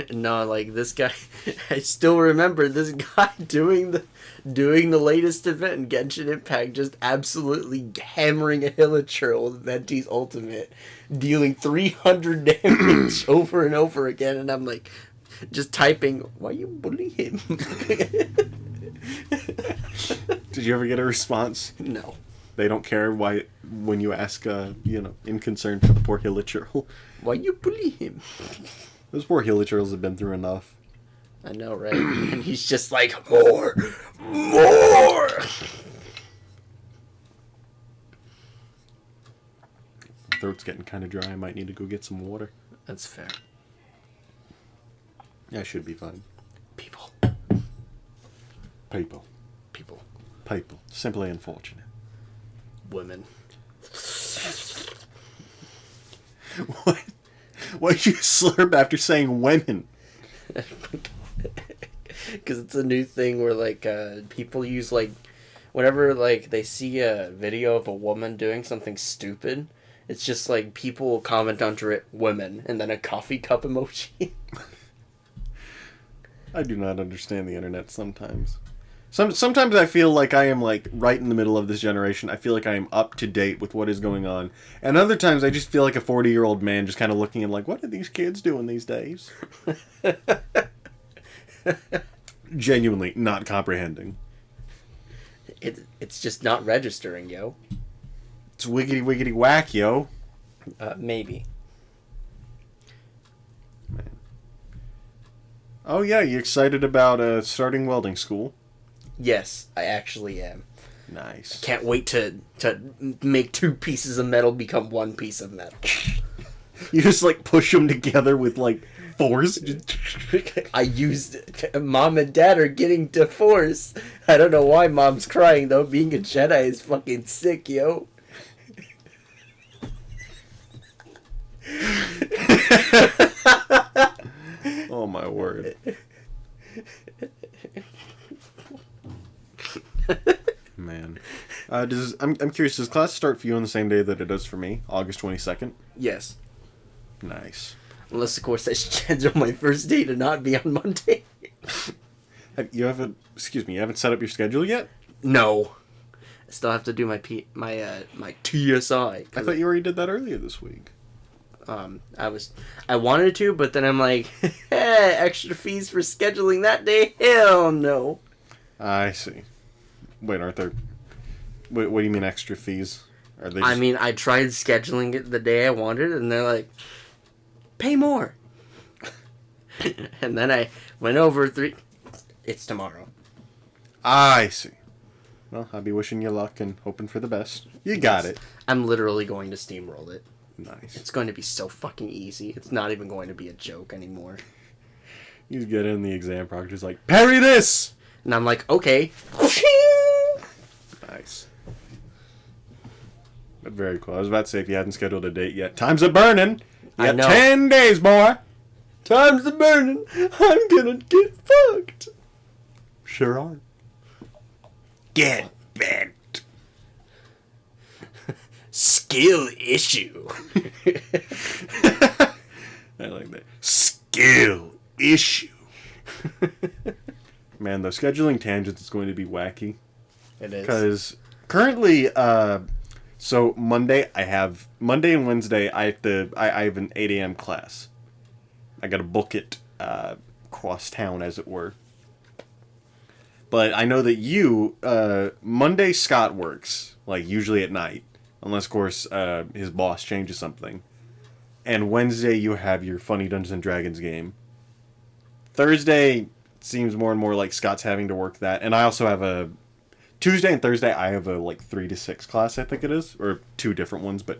No, like this guy, I still remember this guy doing the latest event in Genshin Impact, just absolutely hammering a Hilichurl with Venti's ultimate, dealing 300 damage over and over again, and I'm like, just typing, why you bully him? Did you ever get a response? No. They don't care why when you ask, in concern for the poor Hilichurl. Why you bully him? Those poor Hilichurls have been through enough. I know, right? And he's just like, more! More! Throat's getting kind of dry. I might need to go get some water. That's fair. Yeah, I should be fine. People. People. People. People. Simply unfortunate. Women. What? Why'd you slurp after saying women? Because it's a new thing where, like, people use, like, whenever, like, they see a video of a woman doing something stupid, it's just, like, people will comment under it, women, and then a coffee cup emoji. I do not understand the internet sometimes. Sometimes I feel like I am, like, right in the middle of this generation. I feel like I am up to date with what is going on. And other times I just feel like a 40-year-old man just kind of looking and like, what are these kids doing these days? Genuinely not comprehending. It's just not registering, yo. It's wiggity wiggity whack, yo. Maybe. Man. Oh yeah, you excited about starting welding school? Yes, I actually am. Nice. Can't wait to make 2 pieces of metal become 1 piece of metal. You just like push them together with like force. I used Mom and Dad are getting divorced. I don't know why Mom's crying though. Being a Jedi is fucking sick, yo. Oh my word. Man. I'm curious, does class start for you on the same day that it does for me? August 22nd? Yes. Nice. Unless, of course, I schedule my first day to not be on Monday. You haven't set up your schedule yet? No. I still have to do my TSI. I thought you already did that earlier this week. I wanted to, but then I'm like, extra fees for scheduling that day? Hell no. I see. Wait, aren't there... Wait, what do you mean extra fees? Are they just... I mean, I tried scheduling it the day I wanted, and they're like, pay more. And then I went over 3... It's tomorrow. I see. Well, I'll be wishing you luck and hoping for the best. You got it. I'm literally going to steamroll it. Nice. It's going to be so fucking easy. It's not even going to be a joke anymore. You get in the exam proctor's like, parry this! And I'm like, okay. Nice. But very cool. I was about to say, if you hadn't scheduled a date yet, time's a burning. You got 10 days, boy. Time's a burning. I'm gonna get fucked. Sure are. Get bent. Skill issue. I like that. Skill issue. Man, the scheduling tangents is going to be wacky. It is. Because currently, so Monday and Wednesday I have an 8 a.m. class. I got to book it across town, as it were. But I know that Monday Scott works, like usually at night, unless of course his boss changes something. And Wednesday you have your funny Dungeons and Dragons game. Thursday seems more and more like Scott's having to work that, and I also have Tuesday and Thursday I have a 3 to 6 class, I think it is, or 2 different ones, but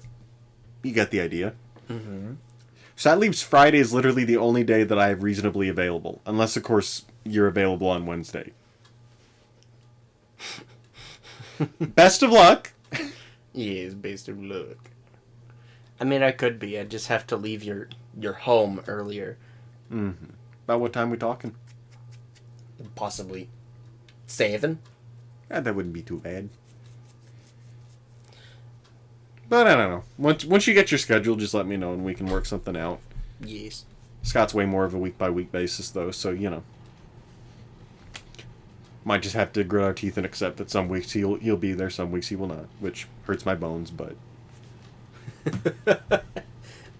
you get the idea. Mm-hmm. So that leaves Friday is literally the only day that I have reasonably available, unless of course you're available on Wednesday. Best of luck. Yes, best of luck. I mean, I could be. I just have to leave your home earlier. Mm-hmm. About what time we talking? Possibly 7. That wouldn't be too bad. But I don't know. Once you get your schedule, just let me know and we can work something out. Yes. Scott's way more of a week-by-week basis, though, so, might just have to grit our teeth and accept that some weeks he'll be there, some weeks he will not, which hurts my bones, but...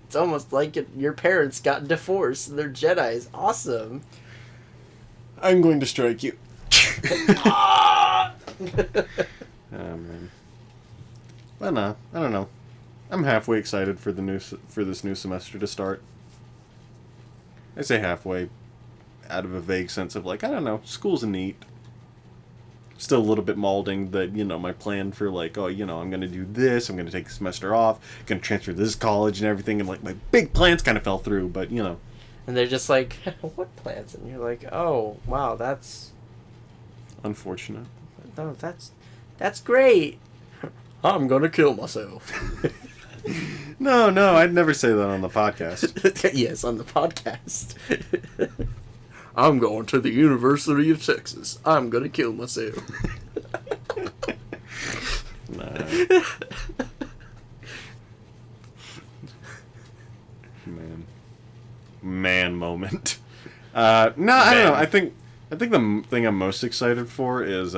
It's almost like your parents got divorced and they're Jedis. Awesome. I'm going to strike you. Oh, man. Well, no, I don't know. I'm halfway excited for this new semester to start. I say halfway out of a vague sense of like, I don't know, school's neat. Still a little bit molding that, my plan for like, I'm going to do this, I'm going to take the semester off, going to transfer to this college and everything, and like my big plans kind of fell through, but, And they're just like, what plans? And you're like, oh, wow, that's... unfortunate. No, that's great. I'm going to kill myself. No, I'd never say that on the podcast. Yes, on the podcast. I'm going to the University of Texas. I'm gonna kill myself. Nah. Man moment. No, I don't know. I think the thing I'm most excited for is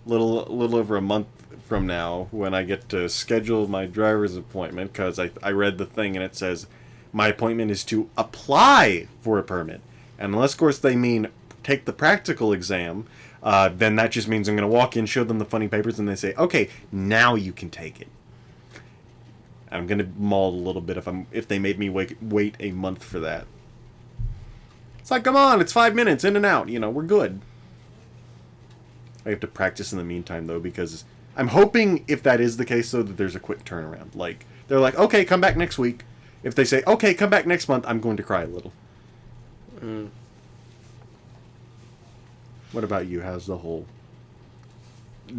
little over a month from now when I get to schedule my driver's appointment, because I read the thing and it says my appointment is to apply for a permit, and unless of course they mean take the practical exam, then that just means I'm going to walk in, show them the funny papers, and they say, okay, now you can take it. I'm going to maul a little bit if they made me wait a month for that. It's like, come on, it's 5 minutes, in and out, we're good. I have to practice in the meantime, though, because I'm hoping, if that is the case, though, that there's a quick turnaround. Like, they're like, okay, come back next week. If they say, okay, come back next month, I'm going to cry a little. What about you? How's the whole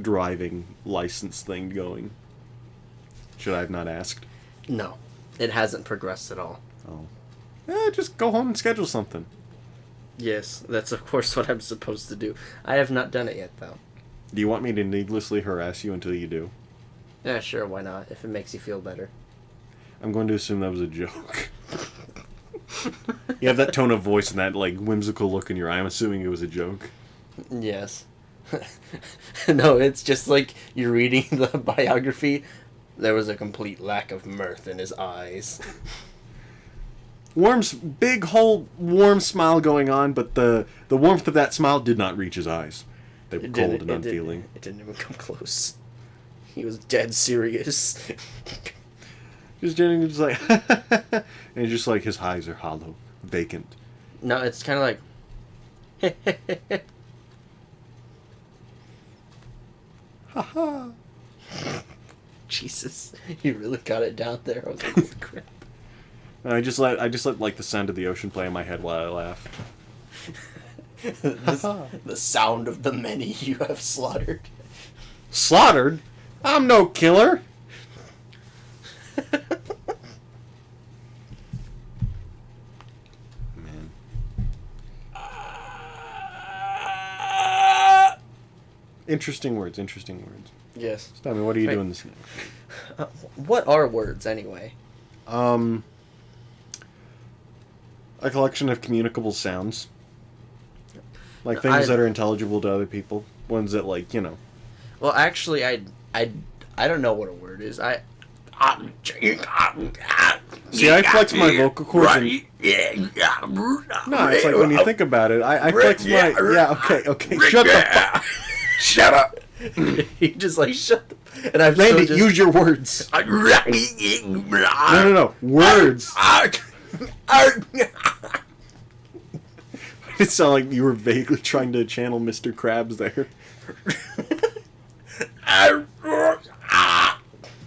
driving license thing going? Should I have not asked? No, it hasn't progressed at all. Oh. Just go home and schedule something. Yes, that's of course what I'm supposed to do. I have not done it yet, though. Do you want me to needlessly harass you until you do? Yeah, sure, why not, if it makes you feel better. I'm going to assume that was a joke. You have that tone of voice and that, whimsical look in your eye. I'm assuming it was a joke. Yes. No, it's just like you're reading the biography. There was a complete lack of mirth in his eyes. Big whole warm smile going on, but the warmth of that smile did not reach his eyes. They were cold and unfeeling. It didn't even come close. He was dead serious. Just genuinely just like, and just like his eyes are hollow, vacant. No, it's kind of like, haha. Jesus, you really got it down there. I was like, holy crap. And I just let the sound of the ocean play in my head while I laughed. The sound of the many you have slaughtered. Slaughtered? I'm no killer. Man. Interesting words. Yes. Tell me, what are you doing this night? What are words, anyway? A collection of communicable sounds. Like things that are intelligible to other people. Ones that, Well, actually, I don't know what a word is. See, I flex my vocal cords and... No, it's like when you think about it, I flex my... Yeah, okay, shut the fuck... Shut up! He just shut the... And I've Randy, use your words. No, words. It sounded like you were vaguely trying to channel Mr. Krabs there.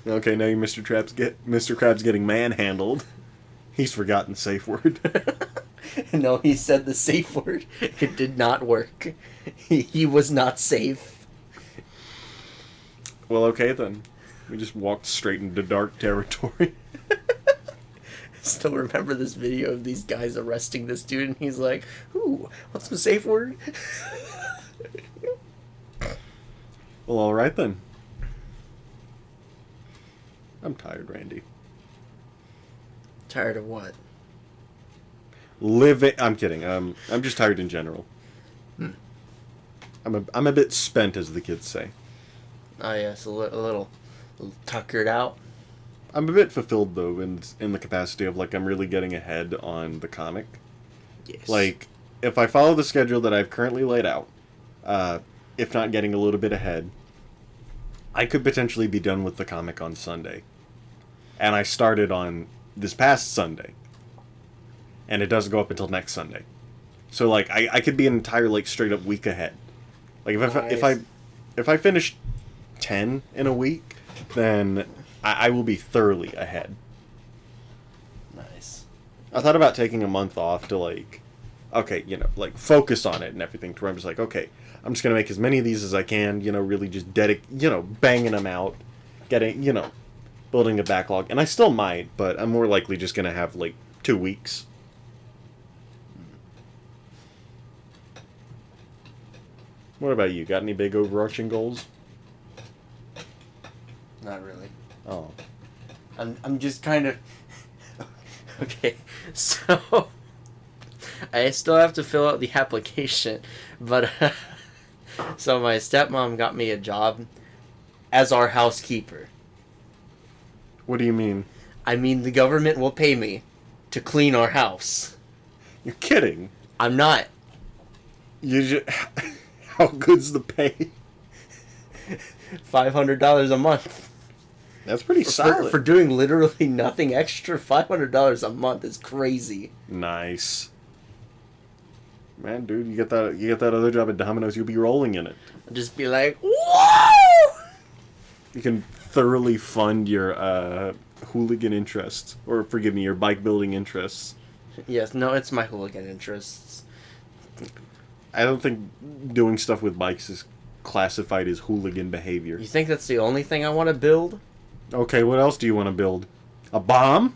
Okay, now Mr. Krabs getting manhandled. He's forgotten the safe word. No, he said the safe word. It did not work. He was not safe. Well, okay then. We just walked straight into dark territory. Still remember this video of these guys arresting this dude, and he's like, "Ooh, what's the safe word?" Well, all right then. I'm tired, Randy. Tired of what? I'm kidding. I'm just tired in general. I'm a bit spent, as the kids say. Oh yes, a little tuckered out. I'm a bit fulfilled though in the capacity of I'm really getting ahead on the comic. Yes. If I follow the schedule that I've currently laid out, if not getting a little bit ahead, I could potentially be done with the comic on Sunday. And I started on this past Sunday. And it doesn't go up until next Sunday. So I could be an entire straight up week ahead. If I finish 10 in a week, then I will be thoroughly ahead. Nice. I thought about taking a month off to focus on it and everything. To where I'm just okay, I'm just gonna make as many of these as I can. Really just banging them out, getting building a backlog. And I still might, but I'm more likely just going to have, like, 2 weeks. What about you? Got any big overarching goals? Not really. Oh. I'm just kind of... Okay, so... I still have to fill out the application, but... So my stepmom got me a job as our housekeeper. What do you mean? I mean, the government will pay me to clean our house. You're kidding. I'm not. You just... How good's the pay? $500 a month. That's pretty solid. For doing literally nothing extra, $500 a month is crazy. Nice. Man, dude, you get that other job at Domino's, you'll be rolling in it. I'll just be like, whoa! You can thoroughly fund your hooligan interests. Or, forgive me, your bike building interests. Yes, no, it's my hooligan interests. I don't think doing stuff with bikes is classified as hooligan behavior. You think that's the only thing I want to build? Okay, what else do you want to build? A bomb?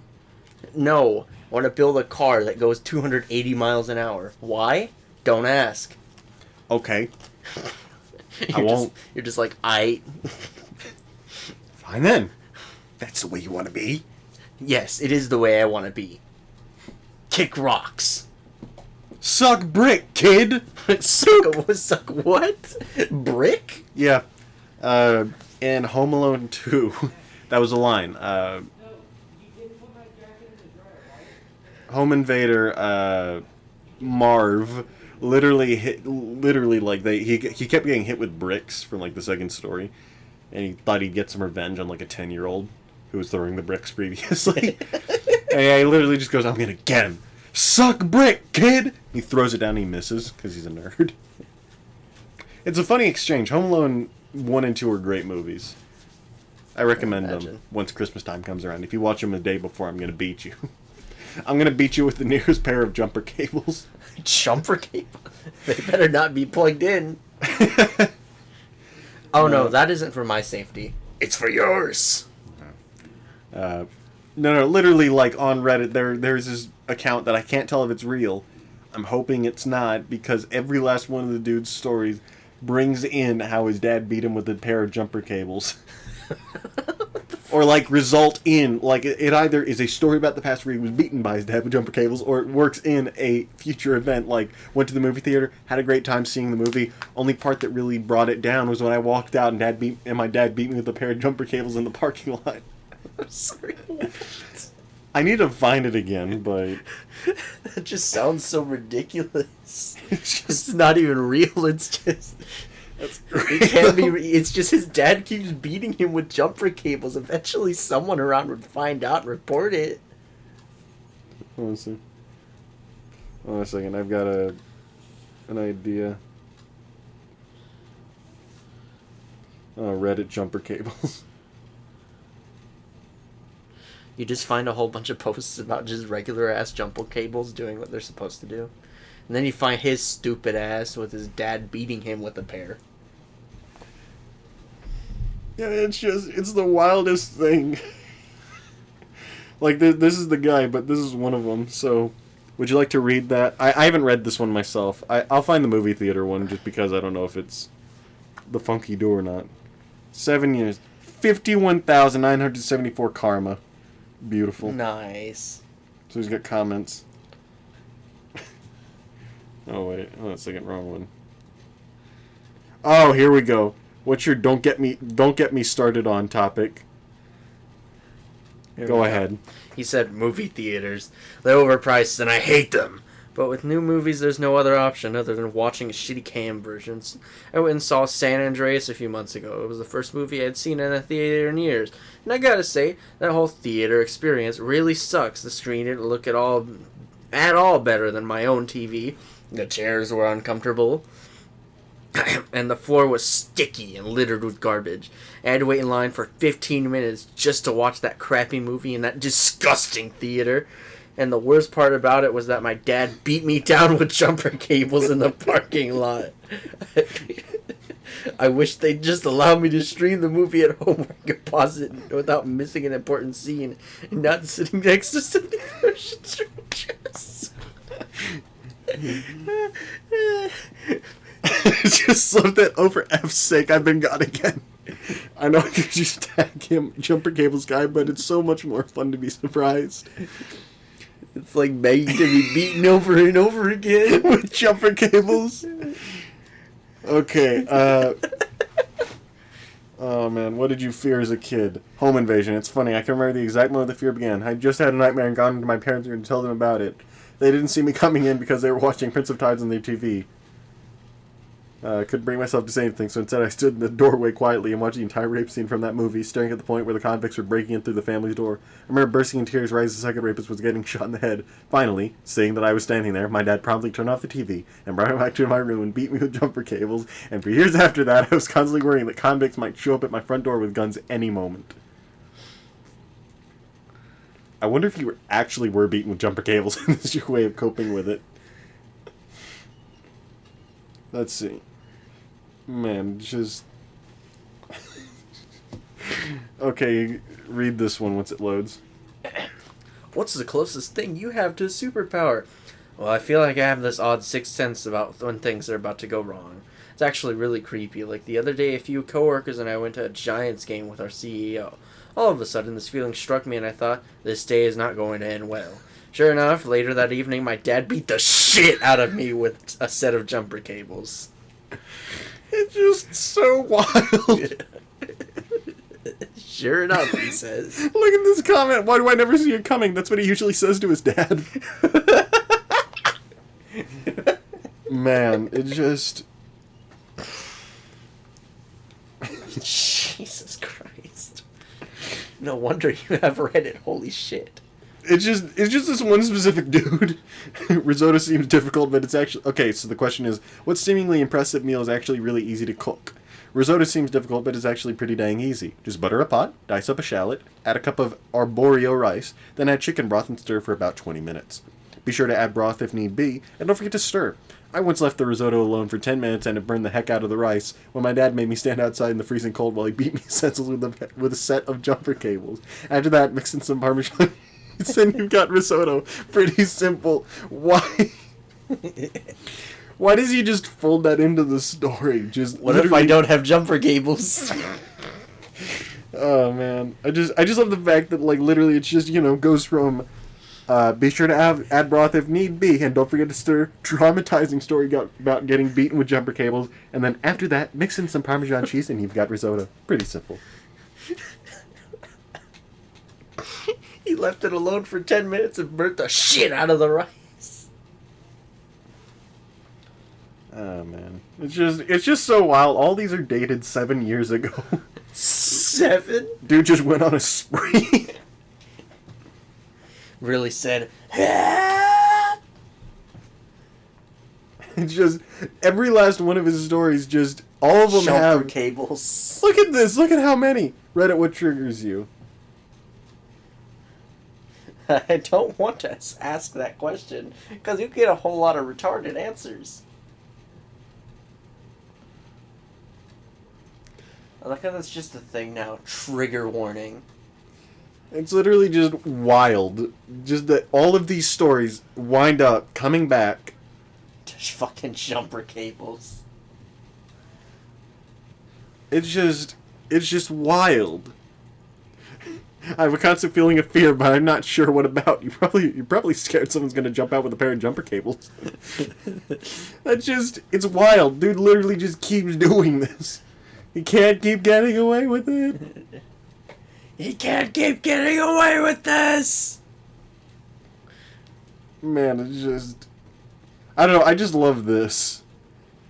No. I want to build a car that goes 280 miles an hour. Why? Don't ask. Okay. I won't. You're just like, I... Fine then. That's the way you want to be. Yes, it is the way I want to be. Kick rocks. Suck brick, kid! Suck what? Brick? Yeah. In Home Alone 2, that was a line. Home Invader, Marv, literally, like, he kept getting hit with bricks from, like, the second story, and he thought he'd get some revenge on, like, a 10-year-old who was throwing the bricks previously. And he literally just goes, I'm gonna get him. Suck brick, kid! He throws it down and he misses, because he's a nerd. It's a funny exchange. Home Alone 1 and 2 are great movies. I recommend them once Christmas time comes around. If you watch them the day before, I'm gonna beat you. I'm gonna beat you with the nearest pair of jumper cables. Jumper cable? They better not be plugged in. Oh no, that isn't for my safety. It's for yours. No, literally, like, on Reddit, there's this account that I can't tell if it's real. I'm hoping it's not, because every last one of the dude's stories brings in how his dad beat him with a pair of jumper cables. Or, like, result in, like, it either is a story about the past where he was beaten by his dad with jumper cables, or it works in a future event, like, went to the movie theater, had a great time seeing the movie. Only part that really brought it down was when I walked out and my dad beat me with a pair of jumper cables in the parking lot. I'm sorry, what? I need to find it again, but... That just sounds so ridiculous. It's not even real, it's just... It can't be. It's just his dad keeps beating him with jumper cables. Eventually, someone around would find out and report it. Hold on a second. I've got an idea. Oh, Reddit jumper cables. You just find a whole bunch of posts about just regular ass jumper cables doing what they're supposed to do. And then you find his stupid ass with his dad beating him with a pair. Yeah, it's the wildest thing. Like, this is the guy, but this is one of them. So, would you like to read that? I haven't read this one myself. I'll find the movie theater one just because I don't know if it's the funky do or not. 7 years. 51,974 karma. Beautiful. Nice. So he's got comments. Oh, wait. Oh, that's the second wrong one. Oh, here we go. What's your don't get me started on topic? Go ahead. He said movie theaters. They're overpriced and I hate them. But with new movies, there's no other option other than watching shitty cam versions. I went and saw San Andreas a few months ago. It was the first movie I'd seen in a theater in years. And I gotta say, that whole theater experience really sucks. The screen didn't look at all better than my own TV. The chairs were uncomfortable. And the floor was sticky and littered with garbage. I had to wait in line for 15 minutes just to watch that crappy movie in that disgusting theater. And the worst part about it was that my dad beat me down with jumper cables in the parking lot. I wish they'd just allow me to stream the movie at home where I could pause it without missing an important scene and not sitting next to 71st strangers. Just so that over F's sake, I've been gone again. I know I could just tag him, Jumper Cables guy, but it's so much more fun to be surprised. It's like begging to be beaten over and over again. With Jumper Cables. Okay, oh man, what did you fear as a kid? Home invasion. It's funny, I can remember the exact moment the fear began. I just had a nightmare and gone into my parents' room to tell them about it. They didn't see me coming in because they were watching Prince of Tides on their TV. Couldn't bring myself to say anything, so instead I stood in the doorway quietly and watched the entire rape scene from that movie, staring at the point where the convicts were breaking in through the family's door. I remember bursting in tears right as the second rapist was getting shot in the head. Finally, seeing that I was standing there, my dad promptly turned off the TV and brought me back to my room and beat me with jumper cables, and for years after that I was constantly worrying that convicts might show up at my front door with guns any moment. I wonder if you actually were beaten with jumper cables and this is your way of coping with it. Let's see. Man, just... Okay, read this one once it loads. What's the closest thing you have to a superpower? Well, I feel like I have this odd sixth sense about when things are about to go wrong. It's actually really creepy. Like the other day, a few coworkers and I went to a Giants game with our CEO. All of a sudden, this feeling struck me and I thought, this day is not going to end well. Sure enough, later that evening, my dad beat the shit out of me with a set of jumper cables. It's just so wild. Sure enough, he says. Look at this comment. Why do I never see it coming? That's what he usually says to his dad. Man, it just... Jesus Christ. No wonder you have Reddit. Holy shit. It's just this one specific dude. Risotto seems difficult, but it's actually... Okay, so the question is, what seemingly impressive meal is actually really easy to cook? Risotto seems difficult, but it's actually pretty dang easy. Just butter a pot, dice up a shallot, add a cup of arborio rice, then add chicken broth and stir for about 20 minutes. Be sure to add broth if need be, and don't forget to stir. I once left the risotto alone for 10 minutes and it burned the heck out of the rice when my dad made me stand outside in the freezing cold while he beat me senseless with a set of jumper cables. After that, mix in some Parmesan. Then you've got risotto. Pretty simple. Why? Why does he just fold that into the story? Just what if I don't have jumper cables? Oh man, I just love the fact that like literally it's just goes from be sure to add broth if need be, and don't forget to stir. Traumatizing story about getting beaten with jumper cables, and then after that mix in some Parmesan cheese and you've got risotto. Pretty simple. He left it alone for 10 minutes and burnt the shit out of the rice. Oh man, it's just so wild. All these are dated 7 years ago. 7? Dude just went on a spree. Really said. It's just every last one of his stories. Just all of them jumper have cables. Look at this. Look at how many. Reddit, what triggers you? I don't want to ask that question, because you get a whole lot of retarded answers. I like how that's just a thing now. Trigger warning. It's literally just wild. Just that all of these stories wind up coming back. Just fucking jumper cables. It's just wild. I have a constant feeling of fear, but I'm not sure what about. You're probably scared someone's gonna jump out with a pair of jumper cables. It's wild. Dude literally just keeps doing this. He can't keep getting away with it. He can't keep getting away with this! Man, it's just... I don't know, I just love this.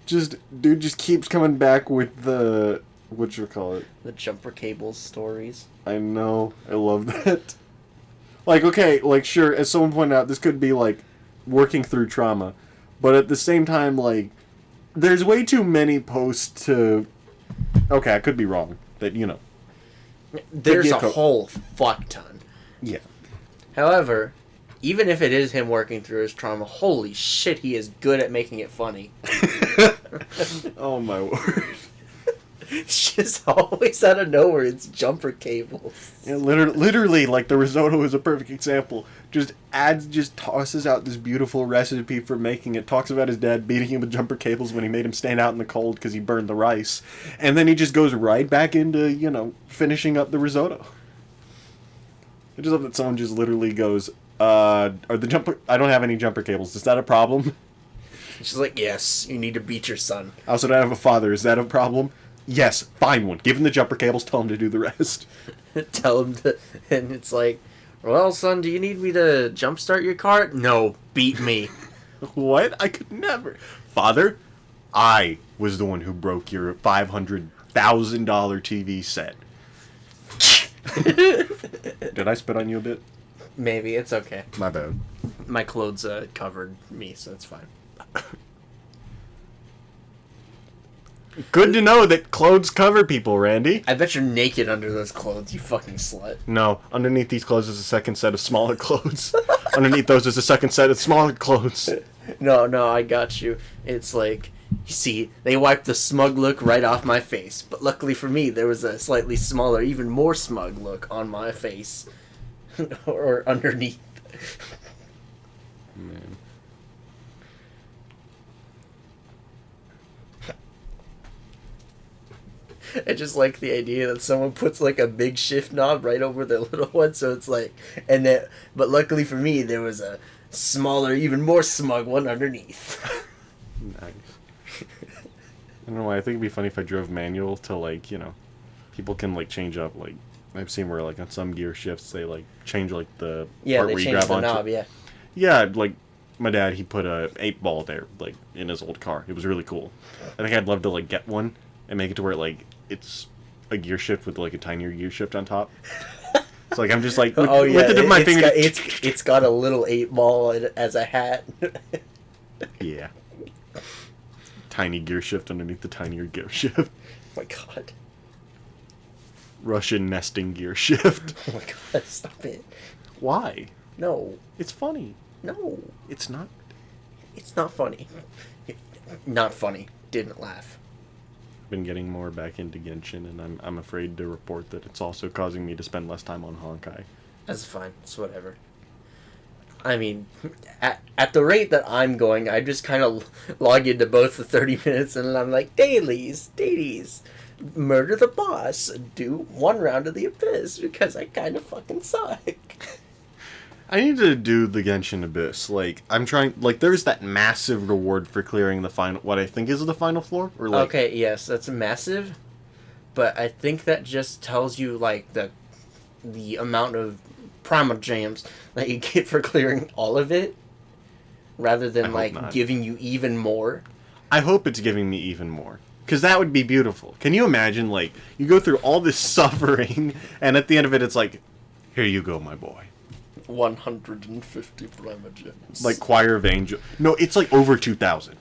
Dude just keeps coming back with the... Whatchamacallit? The jumper cables stories. I know. I love that. Like, okay, like, sure, as someone pointed out, this could be, like, working through trauma. But at the same time, like, there's way too many posts to... Okay, I could be wrong. That, There's a whole fuck ton. Yeah. However, even if it is him working through his trauma, holy shit, he is good at making it funny. Oh, my word. It's just always out of nowhere. It's jumper cables. Yeah, literally, like, the risotto is a perfect example. Just tosses out this beautiful recipe for making it. Talks about his dad beating him with jumper cables when he made him stand out in the cold because he burned the rice. And then he just goes right back into, finishing up the risotto. I just love that someone just literally goes, I don't have any jumper cables. Is that a problem? She's like, yes, you need to beat your son. I also don't have a father. Is that a problem? Yes, find one. Give him the jumper cables. Tell him to do the rest. Tell him to... And it's like, well, son, do you need me to jumpstart your car? No, beat me. What? I could never. Father, I was the one who broke your $500,000 TV set. Did I spit on you a bit? Maybe, it's okay. My bad. My clothes covered me, so it's fine. Good to know that clothes cover people, Randy. I bet you're naked under those clothes, you fucking slut. No, underneath these clothes is a second set of smaller clothes. Underneath those is a second set of smaller clothes. No, I got you. It's like, you see, they wiped the smug look right off my face. But luckily for me, there was a slightly smaller, even more smug look on my face. Or underneath. Man. I just like the idea that someone puts like a big shift knob right over their little one, so it's like, but luckily for me, there was a smaller, even more smug one underneath. Nice. I don't know why. I think it'd be funny if I drove manual to, like, people can, like, change up, like, I've seen where, like, on some gear shifts, they, like, change, like, the part they where you change grab the onto. knob, yeah. Yeah, like, my dad, he put a 8-ball there, like, in his old car. It was really cool. I think I'd love to, like, get one and make it to where, like, it's a gear shift with, like, a tinier gear shift on top. So, like, I'm just, like, with the tip of my finger. It's got a little 8-ball as a hat. Yeah. Tiny gear shift underneath the tinier gear shift. Oh my god. Russian nesting gear shift. Oh my god, stop it. Why? No. It's funny. No. It's not. It's not funny. Not funny. Didn't laugh. I've been getting more back into Genshin, and I'm afraid to report that it's also causing me to spend less time on Honkai. That's fine. It's whatever. I mean, at the rate that I'm going, I just kind of log into both the 30 minutes, and I'm like, dailies, murder the boss, do one round of the Abyss, because I kind of fucking suck. I need to do the Genshin Abyss. Like, I'm trying, like, there's that massive reward for clearing the final, what I think is the final floor, or like... Okay, yes, that's massive, but I think that just tells you, like, the amount of primal gems that you get for clearing all of it, rather than, like, not. giving you even more. I hope it's giving me even more. Because that would be beautiful. Can you imagine, like, you go through all this suffering, and at the end of it, it's like, here you go, my boy. 150 primogems. Like Choir of Angels. No, it's like over 2,000.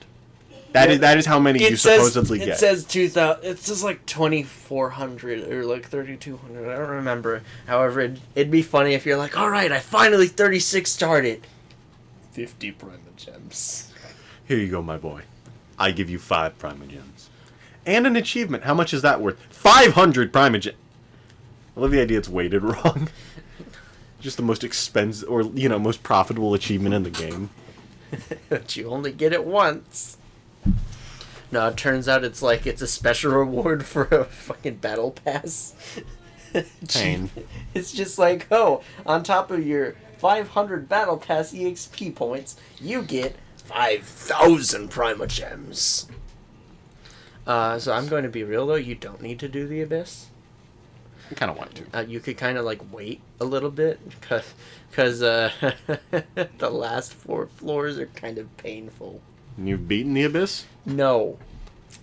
That is how many you supposedly get. It says 2,000. It says like 2,400 or like 3,200. I don't remember. However, it'd be funny if you're like, all right, I finally 36 started. 50 primogems. Here you go, my boy. I give you 5 primogems. And an achievement. How much is that worth? 500 primogems. I love the idea it's weighted wrong. Just the most expensive, or, most profitable achievement in the game. But you only get it once. No, it turns out it's a special reward for a fucking battle pass. Pain. It's just like, oh, on top of your 500 battle pass EXP points, you get 5,000 primogems. So I'm going to be real though, you don't need to do the Abyss. I kind of want to. You could kind of like wait a little bit because the last 4 floors are kind of painful. And you've beaten the Abyss? No.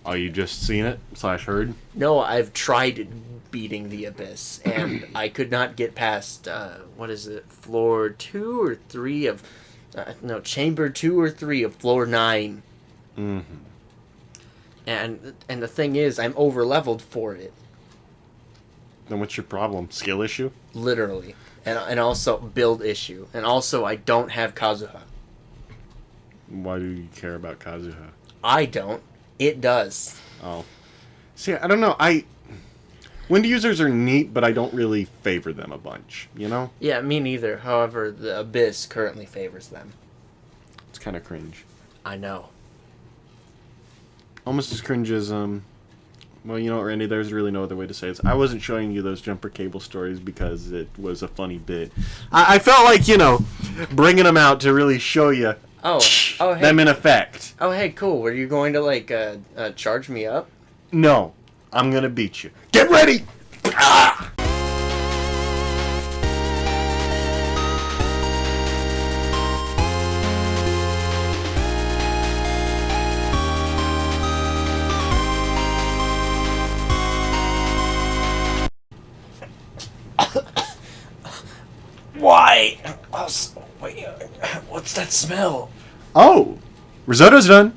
Oh, you just seen it / heard? No, I've tried beating the Abyss and I could not get past what is it, floor 2 or 3 of no, chamber 2 or 3 of floor 9. Mm-hmm. And the thing is, I'm over leveled for it. Then what's your problem? Skill issue? Literally. And also build issue. And also I don't have Kazuha. Why do you care about Kazuha? I don't. It does. Oh. See, I don't know. Wind users are neat, but I don't really favor them a bunch, you know? Yeah, me neither. However, the Abyss currently favors them. It's kind of cringe. I know. Almost as cringe as, well, you know what, Randy, there's really no other way to say this. I wasn't showing you those jumper cable stories because it was a funny bit. I felt like, bringing them out to really show you Oh, hey. them in effect. Oh, hey, cool. Were you going to, charge me up? No, I'm going to beat you. Get ready! Ah! Why? Wait, what's that smell? Oh, risotto's done.